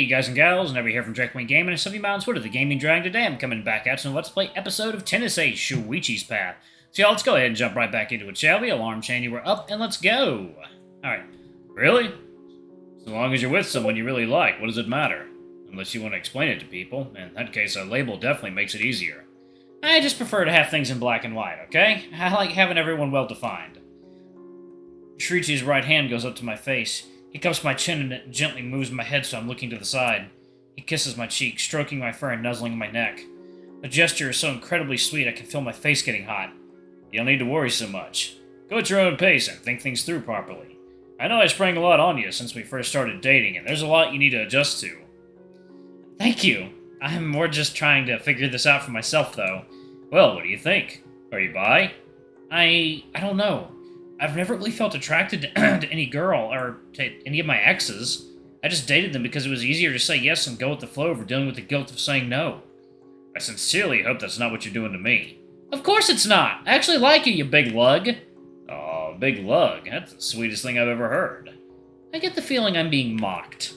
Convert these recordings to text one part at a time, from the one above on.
guys and gals, and over here from Drakewing Gaming and Stuffy Mountains, Twitter, the Gaming Dragon. Today I'm coming back at you on Let's Play episode of Tennessee Shuichi's Path. So y'all, let's go ahead and jump right back into it, shall we? Alarm chain, you were up, and let's go! Alright. Really? So long as you're with someone you really like, what does it matter? Unless you want to explain it to people. In that case, a label definitely makes it easier. I just prefer to have things in black and white, okay? I like having everyone well-defined. Shuichi's right hand goes up to my face. He cups my chin and gently moves my head so I'm looking to the side. He kisses my cheek, stroking my fur and nuzzling my neck. The gesture is so incredibly sweet I can feel my face getting hot. You don't need to worry so much. Go at your own pace and think things through properly. I know I sprang a lot on you since we first started dating, and there's a lot you need to adjust to. Thank you. I'm more just trying to figure this out for myself, though. Well, what do you think? Are you bi? I don't know. I've never really felt attracted to any girl, or to any of my exes. I just dated them because it was easier to say yes and go with the flow over dealing with the guilt of saying no. I sincerely hope that's not what you're doing to me. Of course it's not! I actually like you big lug! Aw, big lug. That's the sweetest thing I've ever heard. I get the feeling I'm being mocked.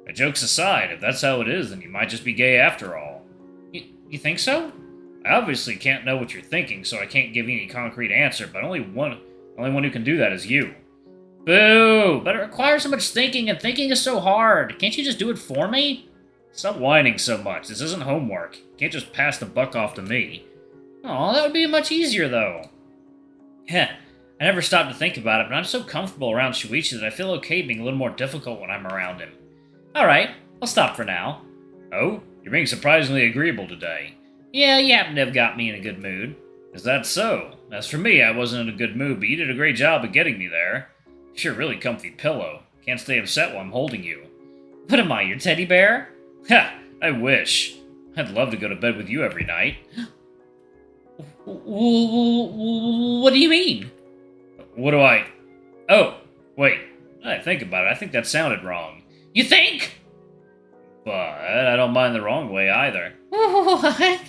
But jokes aside, if that's how it is, then you might just be gay after all. You think so? I obviously can't know what you're thinking, so I can't give you any concrete answer, but only one who can do that is you. Boo! But it requires so much thinking, and thinking is so hard. Can't you just do it for me? Stop whining so much. This isn't homework. You can't just pass the buck off to me. Aw, that would be much easier, though. Heh. I never stopped to think about it, but I'm so comfortable around Shuichi that I feel okay being a little more difficult when I'm around him. Alright, I'll stop for now. Oh? You're being surprisingly agreeable today. Yeah, you happen to have got me in a good mood. Is that so? As for me, I wasn't in a good mood, but you did a great job of getting me there. Sure, really comfy pillow. Can't stay upset while I'm holding you. What am I, your teddy bear? Ha! I wish. I'd love to go to bed with you every night. What do you mean? What do I... Oh, wait. I think about it. I think that sounded wrong. You think? But I don't mind the wrong way either. What?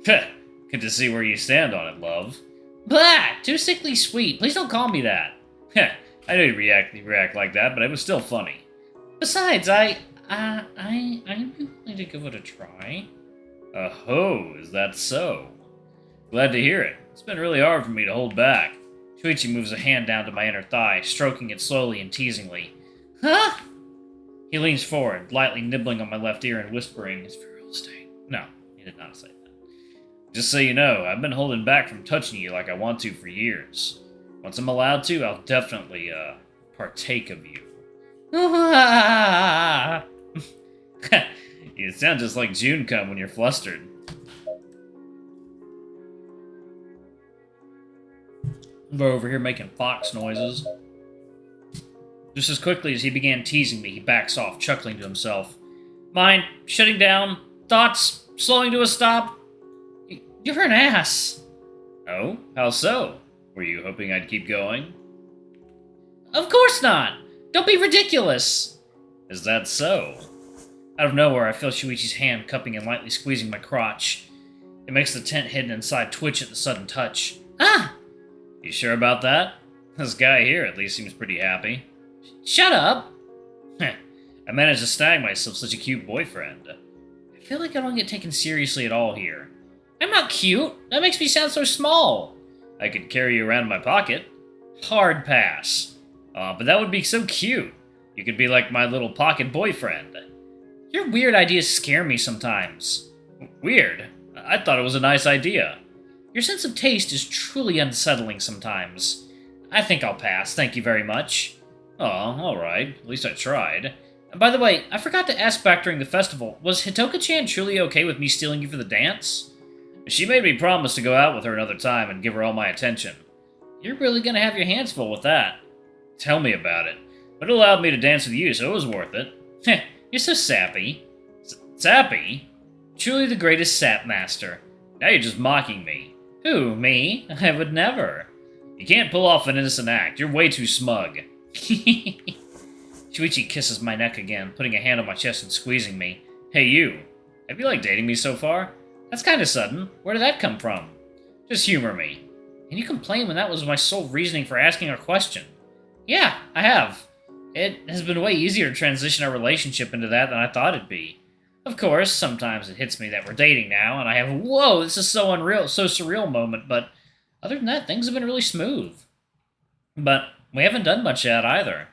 Good to see where you stand on it, love. Blah! Too sickly sweet. Please don't call me that. Heh, I know you'd react like that, but it was still funny. Besides, I'm willing to give it a try. Oh, is that so? Glad to hear it. It's been really hard for me to hold back. Shuichi moves a hand down to my inner thigh, stroking it slowly and teasingly. Huh? He leans forward, lightly nibbling on my left ear and whispering, "It's for real estate." No, he did not say that. Just so you know, I've been holding back from touching you like I want to for years. Once I'm allowed to, I'll definitely, partake of you. You sound just like June cum when you're flustered. We're over here making fox noises. Just as quickly as he began teasing me, he backs off, chuckling to himself. Mind shutting down? Thoughts slowing to a stop? You're an ass. Oh? How so? Were you hoping I'd keep going? Of course not! Don't be ridiculous! Is that so? Out of nowhere, I feel Shuichi's hand cupping and lightly squeezing my crotch. It makes the tent hidden inside twitch at the sudden touch. Ah! You sure about that? This guy here at least seems pretty happy. Shut up! I managed to snag myself such a cute boyfriend. I feel like I don't get taken seriously at all here. I'm not cute. That makes me sound so small. I could carry you around in my pocket. Hard pass. But that would be so cute. You could be like my little pocket boyfriend. Your weird ideas scare me sometimes. Weird? I thought it was a nice idea. Your sense of taste is truly unsettling sometimes. I think I'll pass, thank you very much. Oh, alright. At least I tried. And by the way, I forgot to ask back during the festival, was Hitoka-chan truly okay with me stealing you for the dance? She made me promise to go out with her another time and give her all my attention. You're really gonna have your hands full with that. Tell me about it. But it allowed me to dance with you, so it was worth it. Heh, you're so sappy. Sappy? Truly the greatest sap master. Now you're just mocking me. Who, me? I would never. You can't pull off an innocent act. You're way too smug. Shuichi kisses my neck again, putting a hand on my chest and squeezing me. Hey, you. Have you liked dating me so far? That's kind of sudden. Where did that come from? Just humor me. And you complain when that was my sole reasoning for asking a question. Yeah, I have. It has been way easier to transition our relationship into that than I thought it'd be. Of course, sometimes it hits me that we're dating now, and I have a whoa, this is so unreal, so surreal moment, but other than that, things have been really smooth. But we haven't done much yet either.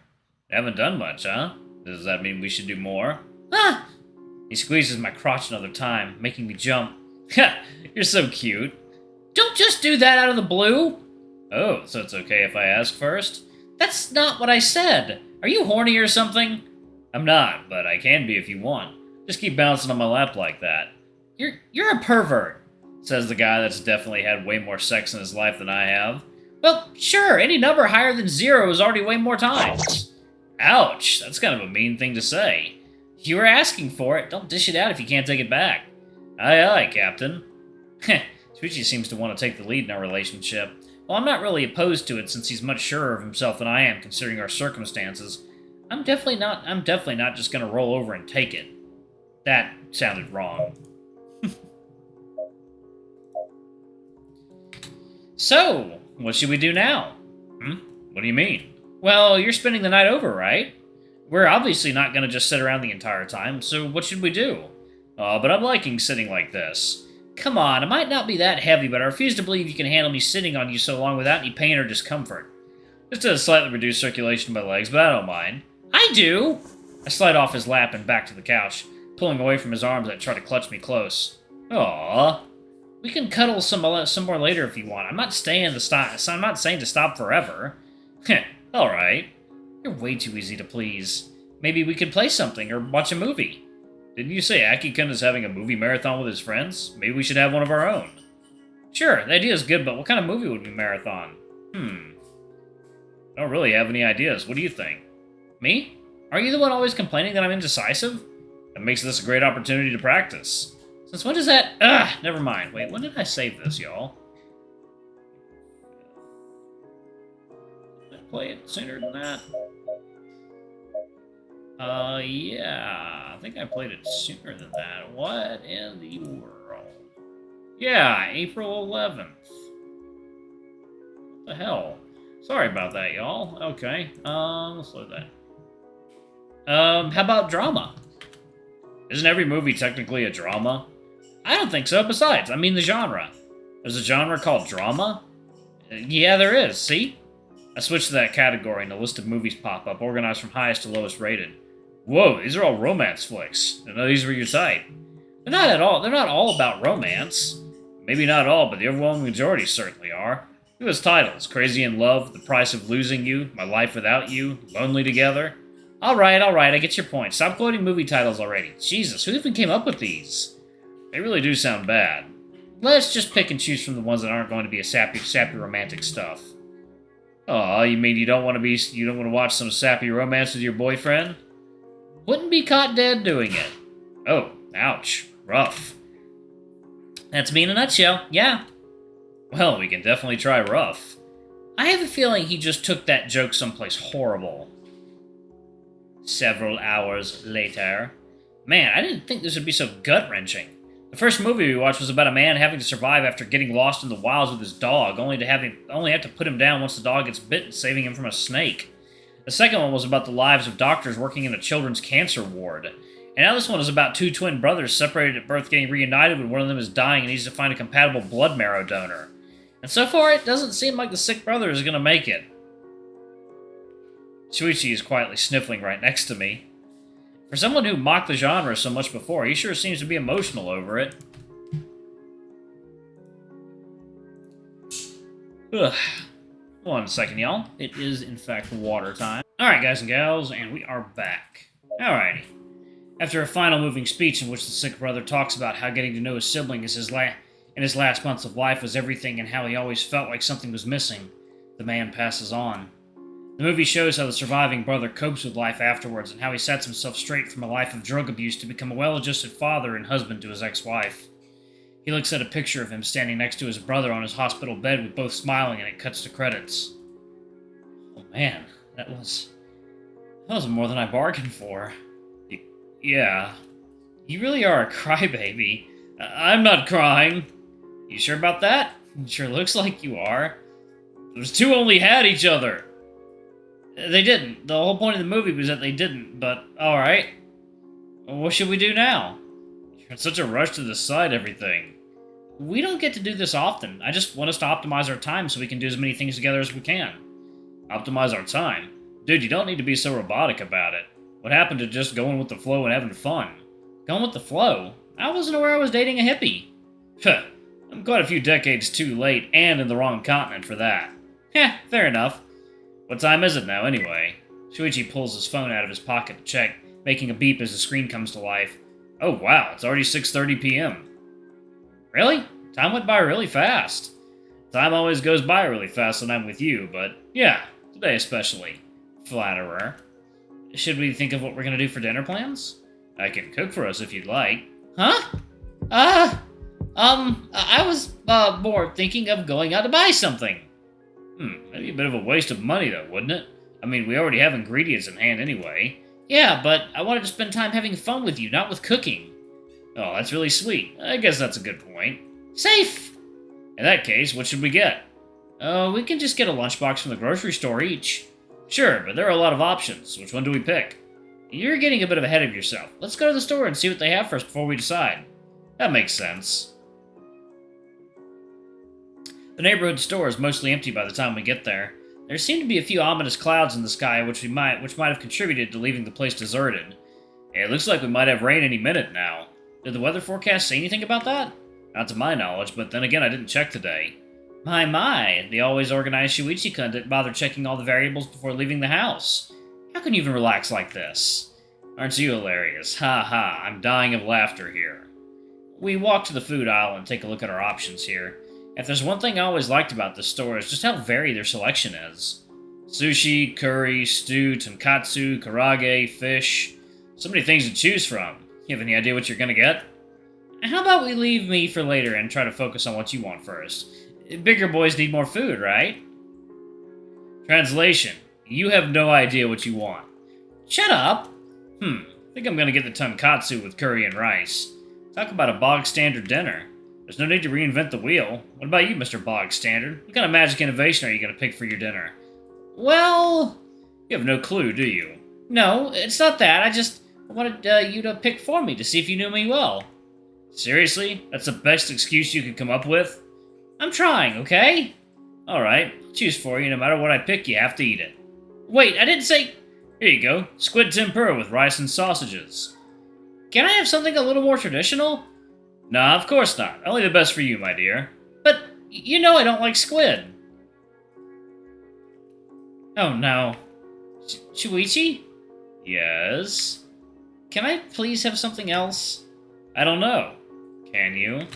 We haven't done much, huh? Does that mean we should do more? Ah! He squeezes my crotch another time, making me jump. Ha! You're so cute. Don't just do that out of the blue! Oh, so it's okay if I ask first? That's not what I said. Are you horny or something? I'm not, but I can be if you want. Just keep bouncing on my lap like that. You're a pervert, says the guy that's definitely had way more sex in his life than I have. Well, sure, any number higher than 0 is already way more times. Ouch, that's kind of a mean thing to say. If you were asking for it, don't dish it out if you can't take it back. Aye, aye, Captain. Shuichi seems to want to take the lead in our relationship. Well, I'm not really opposed to it since he's much surer of himself than I am considering our circumstances. I'm definitely not just gonna roll over and take it. That sounded wrong. So, what should we do now? What do you mean? Well, you're spending the night over, right? We're obviously not gonna just sit around the entire time, so what should we do? But I'm liking sitting like this. Come on, it might not be that heavy, but I refuse to believe you can handle me sitting on you so long without any pain or discomfort. Just a slightly reduced circulation in my legs, but I don't mind. I do! I slide off his lap and back to the couch, pulling away from his arms that try to clutch me close. Aww. We can cuddle some more later if you want. I'm not saying to stop forever. Heh, alright. You're way too easy to please. Maybe we could play something or watch a movie. Didn't you say Aki-kun is having a movie marathon with his friends? Maybe we should have one of our own. Sure, the idea is good, but what kind of movie would we marathon? I don't really have any ideas. What do you think? Me? Are you the one always complaining that I'm indecisive? That makes this a great opportunity to practice. Since when does that... never mind. Wait, when did I save this, y'all? Did I play it sooner than that? Yeah. I think I played it sooner than that. What in the world? Yeah, April 11th. What the hell? Sorry about that, y'all. Okay, let's load that. How about drama? Isn't every movie technically a drama? I don't think so. Besides, I mean the genre. There's a genre called drama? Yeah, there is. See? I switched to that category and a list of movies pop up, organized from highest to lowest rated. Whoa, these are all romance flicks. I know these were your type. They're not at all. They're not all about romance. Maybe not all, but the overwhelming majority certainly are. Look at those titles. Crazy in Love, The Price of Losing You, My Life Without You, Lonely Together. Alright, I get your point. Stop quoting movie titles already. Jesus, who even came up with these? They really do sound bad. Let's just pick and choose from the ones that aren't going to be a sappy romantic stuff. Aw, you mean you don't want to watch some sappy romance with your boyfriend? Wouldn't be caught dead doing it. Oh, ouch. Rough. That's me in a nutshell, yeah. Well, we can definitely try rough. I have a feeling he just took that joke someplace horrible. Several hours later. Man, I didn't think this would be so gut-wrenching. The first movie we watched was about a man having to survive after getting lost in the wilds with his dog, only to have to put him down once the dog gets bitten, saving him from a snake. The second one was about the lives of doctors working in a children's cancer ward. And now this one is about two twin brothers separated at birth getting reunited when one of them is dying and needs to find a compatible blood marrow donor. And so far, it doesn't seem like the sick brother is going to make it. Shuichi is quietly sniffling right next to me. For someone who mocked the genre so much before, he sure seems to be emotional over it. Ugh. One second, y'all. It is, in fact, water time. Alright, guys and gals, and we are back. Alrighty. After a final moving speech in which the sick brother talks about how getting to know his sibling in his last months of life was everything and how he always felt like something was missing, the man passes on. The movie shows how the surviving brother copes with life afterwards and how he sets himself straight from a life of drug abuse to become a well-adjusted father and husband to his ex-wife. He looks at a picture of him standing next to his brother on his hospital bed with both smiling, and it cuts to credits. Oh man, that was more than I bargained for. Yeah. You really are a crybaby. I'm not crying. You sure about that? It sure looks like you are. Those two only had each other. They didn't. The whole point of the movie was that they didn't, but alright. What should we do now? You're in such a rush to decide everything. We don't get to do this often. I just want us to optimize our time so we can do as many things together as we can. Optimize our time? Dude, you don't need to be so robotic about it. What happened to just going with the flow and having fun? Going with the flow? I wasn't aware I was dating a hippie. Huh. I'm quite a few decades too late and in the wrong continent for that. Heh, fair enough. What time is it now, anyway? Shuichi pulls his phone out of his pocket to check, making a beep as the screen comes to life. Oh wow, it's already 6:30 p.m. Really? Time went by really fast. Time always goes by really fast when I'm with you, but yeah, today especially. Flatterer. Should we think of what we're gonna do for dinner plans? I can cook for us if you'd like. Huh? I was, more thinking of going out to buy something. Maybe a bit of a waste of money, though, wouldn't it? I mean, we already have ingredients in hand anyway. Yeah, but I wanted to spend time having fun with you, not with cooking. Oh, that's really sweet. I guess that's a good point. Safe! In that case, what should we get? We can just get a lunchbox from the grocery store each. Sure, but there are a lot of options. Which one do we pick? You're getting a bit ahead of yourself. Let's go to the store and see what they have first before we decide. That makes sense. The neighborhood store is mostly empty by the time we get there. There seem to be a few ominous clouds in the sky which might have contributed to leaving the place deserted. It looks like we might have rain any minute now. Did the weather forecast say anything about that? Not to my knowledge, but then again I didn't check today. My, the always organized Shuichi-kun didn't bother checking all the variables before leaving the house. How can you even relax like this? Aren't you hilarious? Ha ha, I'm dying of laughter here. We walk to the food aisle and take a look at our options here. If there's one thing I always liked about this store, is just how varied their selection is. Sushi, curry, stew, tonkatsu, karage, fish. So many things to choose from. You have any idea what you're gonna get? How about we leave me for later and try to focus on what you want first? Bigger boys need more food, right? Translation. You have no idea what you want. Shut up! I think I'm gonna get the tonkatsu with curry and rice. Talk about a bog standard dinner. There's no need to reinvent the wheel. What about you, Mr. Bog Standard? What kind of magic innovation are you going to pick for your dinner? Well... You have no clue, do you? No, it's not that. I wanted you to pick for me to see if you knew me well. Seriously? That's the best excuse you could come up with? I'm trying, okay? Alright, I'll choose for you. No matter what I pick, you have to eat it. Wait, I didn't say... Here you go. Squid tempura with rice and sausages. Can I have something a little more traditional? Nah, of course not. Only the best for you, my dear. But, you know I don't like squid. Oh no. Shuichi? Yes? Can I please have something else? I don't know. Can you?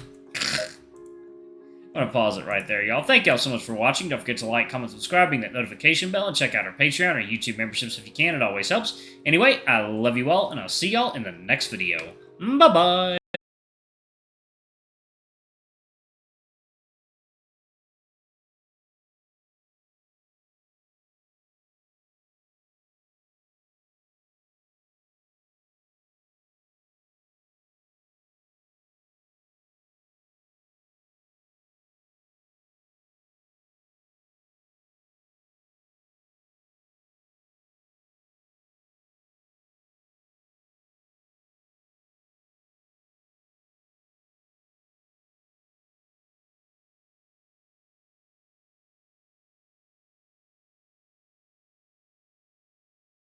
I'm gonna pause it right there, y'all. Thank y'all so much for watching. Don't forget to like, comment, subscribe, ring that notification bell, and check out our Patreon or YouTube memberships if you can. It always helps. Anyway, I love you all, and I'll see y'all in the next video. Bye-bye!